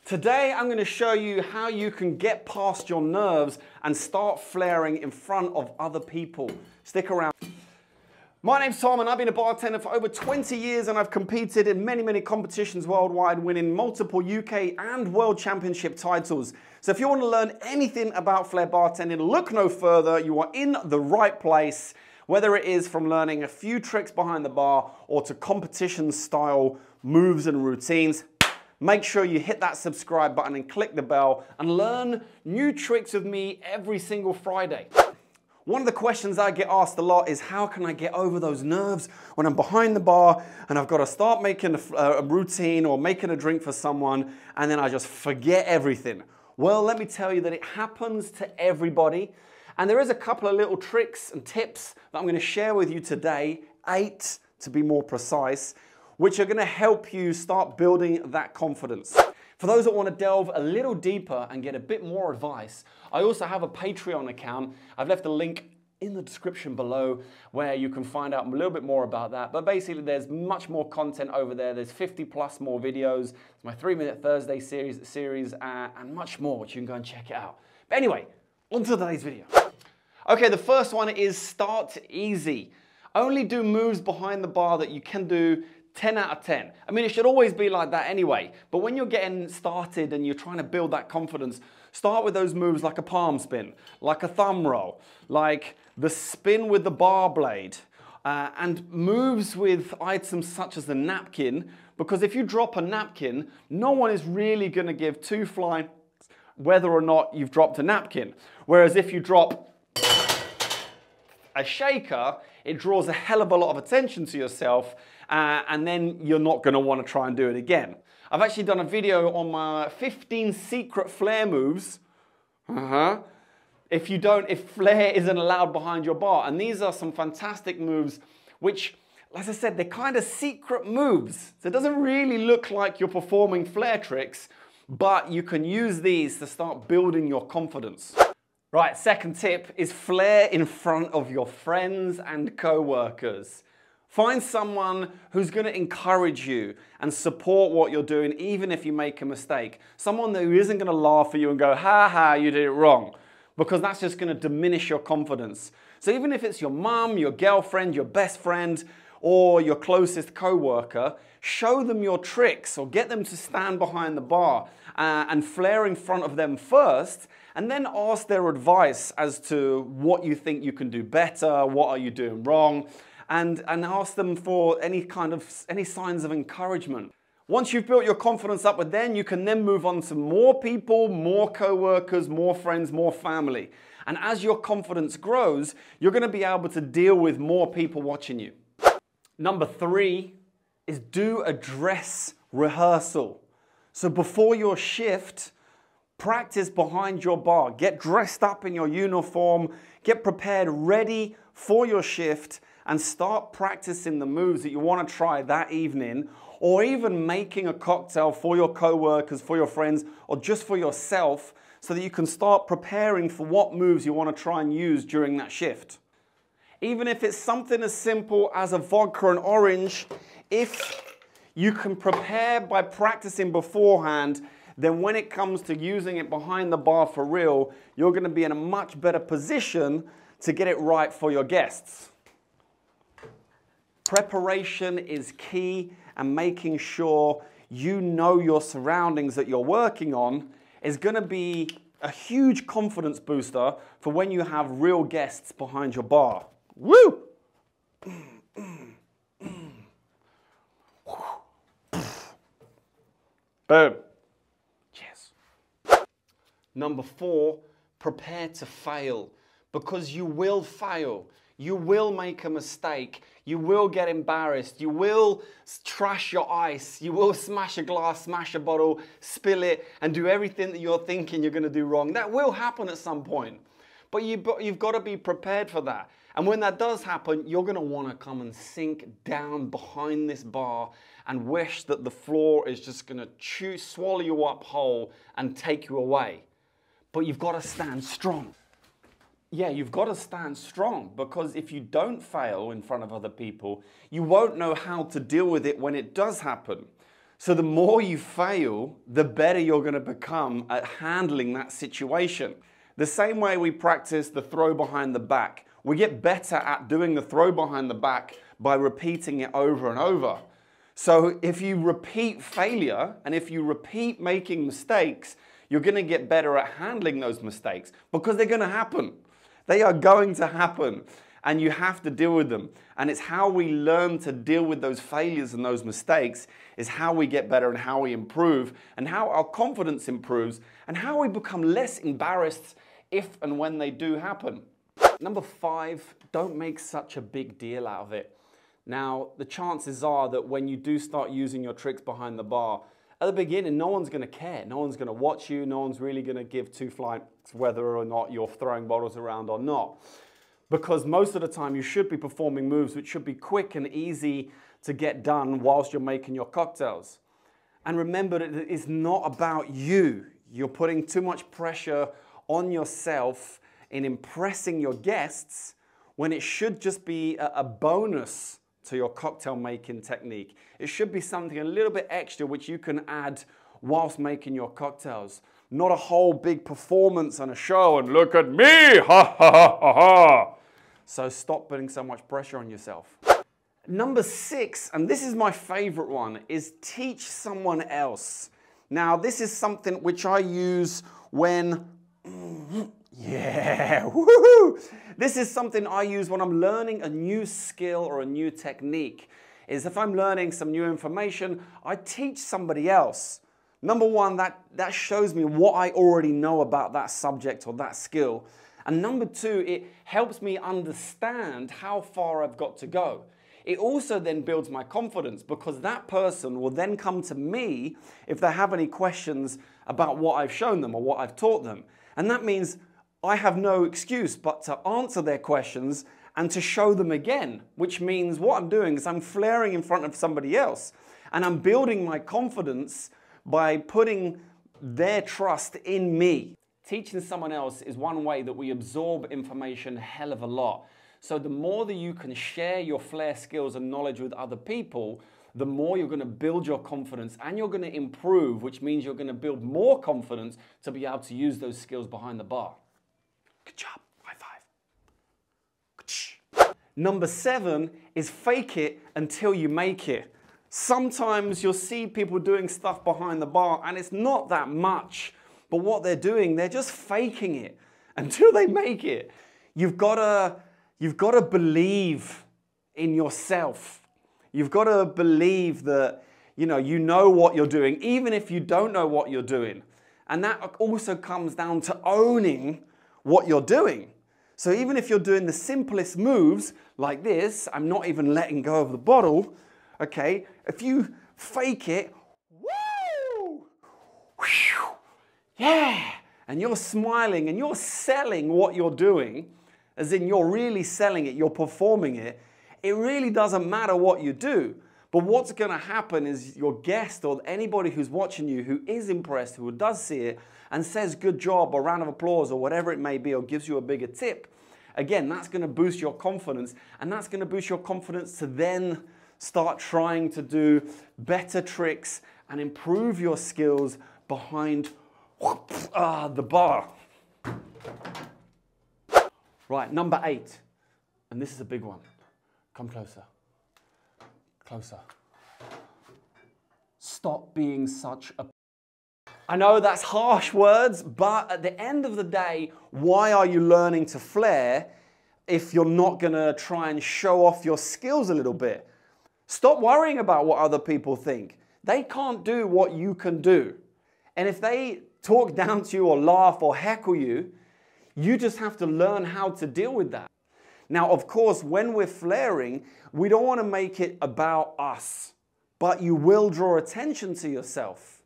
Today I'm going to show you how you can get past your nerves and start flaring in front of other people. Stick around. My name's Tom and I've been a bartender for over 20 years and I've competed in many competitions worldwide, winning multiple UK and World Championship titles. So if you want to learn anything about flair bartending, look no further. You are in the right place, whether it is from learning a few tricks behind the bar or to competition style moves and routines. Make sure you hit that subscribe button and click the bell and learn new tricks with me every single Friday. One of the questions I get asked a lot is how can I get over those nerves when I'm behind the bar and I've got to start making a routine or making a drink for someone and then I just forget everything. Well, let me tell you that it happens to everybody. And there is a couple of little tricks and tips that I'm going to share with you today, 8 to be more precise, which are going to help you start building that confidence. For those that want to delve a little deeper and get a bit more advice, I also have a Patreon account. I've left a link in the description below where you can find out a little bit more about that. But basically there's much more content over there. There's 50 plus more videos. It's my 3-minute Thursday series and much more, which you can go and check it out. But anyway, on to today's video. Okay, the first one is start easy. Only do moves behind the bar that you can do 10 out of 10. I mean, it should always be like that anyway, but when you're getting started and you're trying to build that confidence, start with those moves like a palm spin, like a thumb roll, like the spin with the bar blade, and moves with items such as the napkin, because if you drop a napkin, no one is really going to give 2 flying whether or not you've dropped a napkin. Whereas if you drop a shaker, it draws a hell of a lot of attention to yourself, and then you're not going to want to try and do it again. I've actually done a video on my 15 secret flair moves. If flair isn't allowed behind your bar, and these are some fantastic moves, which, as I said, they're kind of secret moves. So it doesn't really look like you're performing flair tricks, but you can use these to start building your confidence. Right, second tip is flair in front of your friends and co-workers. Find someone who's going to encourage you and support what you're doing, even if you make a mistake. Someone who isn't going to laugh at you and go, ha ha, you did it wrong, because that's just going to diminish your confidence. So even if it's your mum, your girlfriend, your best friend, or your closest co-worker, show them your tricks or get them to stand behind the bar and flair in front of them first, and then ask their advice as to what you think you can do better, what are you doing wrong, and ask them for any signs of encouragement. Once you've built your confidence up with them, you can then move on to more people, more co-workers, more friends, more family. And as your confidence grows, you're going to be able to deal with more people watching you. Number 3 is do a dress rehearsal. So before your shift, practice behind your bar. Get dressed up in your uniform, get prepared, ready for your shift, and start practicing the moves that you want to try that evening, or even making a cocktail for your co-workers, for your friends, or just for yourself, so that you can start preparing for what moves you want to try and use during that shift. Even if it's something as simple as a vodka and orange, if you can prepare by practicing beforehand, then when it comes to using it behind the bar for real, you're going to be in a much better position to get it right for your guests. Preparation is key, and making sure you know your surroundings that you're working on is going to be a huge confidence booster for when you have real guests behind your bar. Woo! Boom. Cheers. Number 4, prepare to fail, because you will fail. You will make a mistake. You will get embarrassed. You will trash your ice. You will smash a glass, smash a bottle, spill it, and do everything that you're thinking you're going to do wrong. That will happen at some point. But you've got to be prepared for that. And when that does happen, you're going to want to come and sink down behind this bar and wish that the floor is just going to swallow you up whole and take you away. But you've got to stand strong. Yeah, you've got to stand strong, because if you don't fail in front of other people, you won't know how to deal with it when it does happen. So the more you fail, the better you're going to become at handling that situation. The same way we practice the throw behind the back. We get better at doing the throw behind the back by repeating it over and over. So if you repeat failure and if you repeat making mistakes, you're going to get better at handling those mistakes because they're going to happen. They are going to happen and you have to deal with them. And it's how we learn to deal with those failures and those mistakes is how we get better and how we improve and how our confidence improves and how we become less embarrassed if and when they do happen. Number 5, don't make such a big deal out of it. Now, the chances are that when you do start using your tricks behind the bar, at the beginning, no one's going to care. No one's going to watch you. No one's really going to give two flights whether or not you're throwing bottles around or not. Because most of the time, you should be performing moves which should be quick and easy to get done whilst you're making your cocktails. And remember that it's not about you. You're putting too much pressure on yourself in impressing your guests when it should just be a bonus to your cocktail making technique. It should be something a little bit extra which you can add whilst making your cocktails. Not a whole big performance and a show and look at me, ha ha ha ha ha. So stop putting so much pressure on yourself. Number 6, and this is my favorite one, is teach someone else. Now this is something which I use when, yeah, woohoo! This is something I use when I'm learning a new skill or a new technique. Is if I'm learning some new information, I teach somebody else. Number 1, that shows me what I already know about that subject or that skill. And number 2, it helps me understand how far I've got to go. It also then builds my confidence because that person will then come to me if they have any questions about what I've shown them or what I've taught them. And that means I have no excuse but to answer their questions and to show them again, which means what I'm doing is I'm flaring in front of somebody else and I'm building my confidence by putting their trust in me. Teaching someone else is one way that we absorb information a hell of a lot. So the more that you can share your flair skills and knowledge with other people, the more you're going to build your confidence and you're going to improve, which means you're going to build more confidence to be able to use those skills behind the bar. Good job. High five. Number 7 is fake it until you make it. Sometimes you'll see people doing stuff behind the bar and it's not that much, but what they're doing, they're just faking it until they make it. You've got to believe in yourself. You've got to believe that you know what you're doing, even if you don't know what you're doing. And that also comes down to owning what you're doing. So even if you're doing the simplest moves like this, I'm not even letting go of the bottle, okay? If you fake it, woo, whew, yeah, and you're smiling and you're selling what you're doing, as in you're really selling it, you're performing it, it really doesn't matter what you do. But what's going to happen is your guest or anybody who's watching you who is impressed, who does see it and says good job or round of applause or whatever it may be or gives you a bigger tip, again, that's going to boost your confidence and that's going to boost your confidence to then start trying to do better tricks and improve your skills behind the bar. Right, number 8, and this is a big one. Come closer. Closer. Stop being such a... I know that's harsh words, but at the end of the day, why are you learning to flair if you're not going to try and show off your skills a little bit? Stop worrying about what other people think. They can't do what you can do. And if they talk down to you or laugh or heckle you, you just have to learn how to deal with that. Now, of course, when we're flaring, we don't want to make it about us, but you will draw attention to yourself.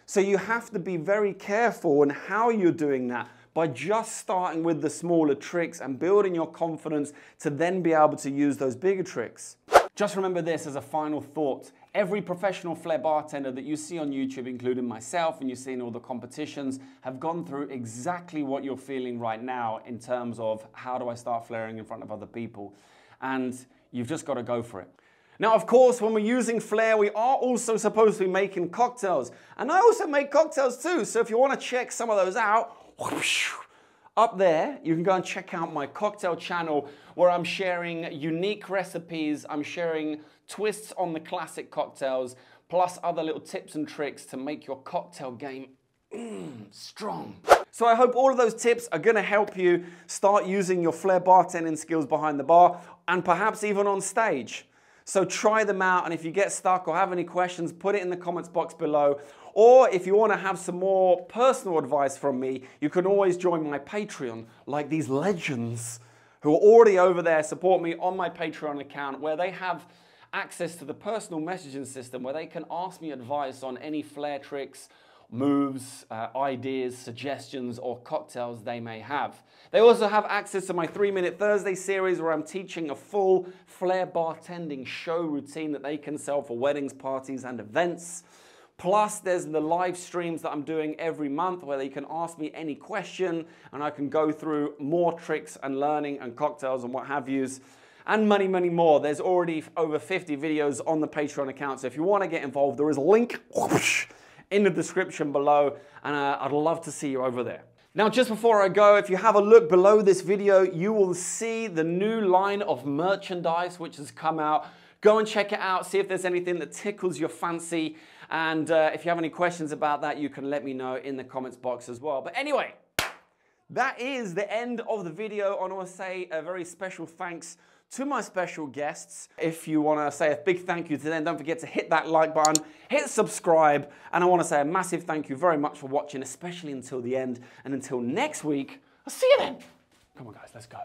So you have to be very careful in how you're doing that by just starting with the smaller tricks and building your confidence to then be able to use those bigger tricks. Just remember this as a final thought. Every professional flair bartender that you see on YouTube, including myself, and you see in all the competitions, have gone through exactly what you're feeling right now in terms of how do I start flaring in front of other people. And you've just got to go for it. Now, of course, when we're using Flair, we are also supposed to be making cocktails. And I also make cocktails too, so if you want to check some of those out, up there, you can go and check out my cocktail channel where I'm sharing unique recipes, I'm sharing twists on the classic cocktails, plus other little tips and tricks to make your cocktail game strong. So I hope all of those tips are going to help you start using your Flair bartending skills behind the bar and perhaps even on stage. So try them out, and if you get stuck or have any questions, put it in the comments box below. Or if you want to have some more personal advice from me, you can always join my Patreon, like these legends who are already over there, support me on my Patreon account, where they have access to the personal messaging system, where they can ask me advice on any Flair tricks, moves, ideas, suggestions, or cocktails they may have. They also have access to my 3-Minute Thursday series where I'm teaching a full Flair bartending show routine that they can sell for weddings, parties, and events. Plus, there's the live streams that I'm doing every month where they can ask me any question and I can go through more tricks and learning and cocktails and what have yous. And many, many more. There's already over 50 videos on the Patreon account, so if you want to get involved, there is a link in the description below, and I'd love to see you over there. Now, just before I go, if you have a look below this video, you will see the new line of merchandise which has come out. Go and check it out, see if there's anything that tickles your fancy, and if you have any questions about that, you can let me know in the comments box as well. But anyway, that is the end of the video. I want to say a very special thanks to my special guests. If you want to say a big thank you to them, don't forget to hit that like button, hit subscribe, and I want to say a massive thank you very much for watching, especially until the end. And until next week, I'll see you then. Come on guys, let's go.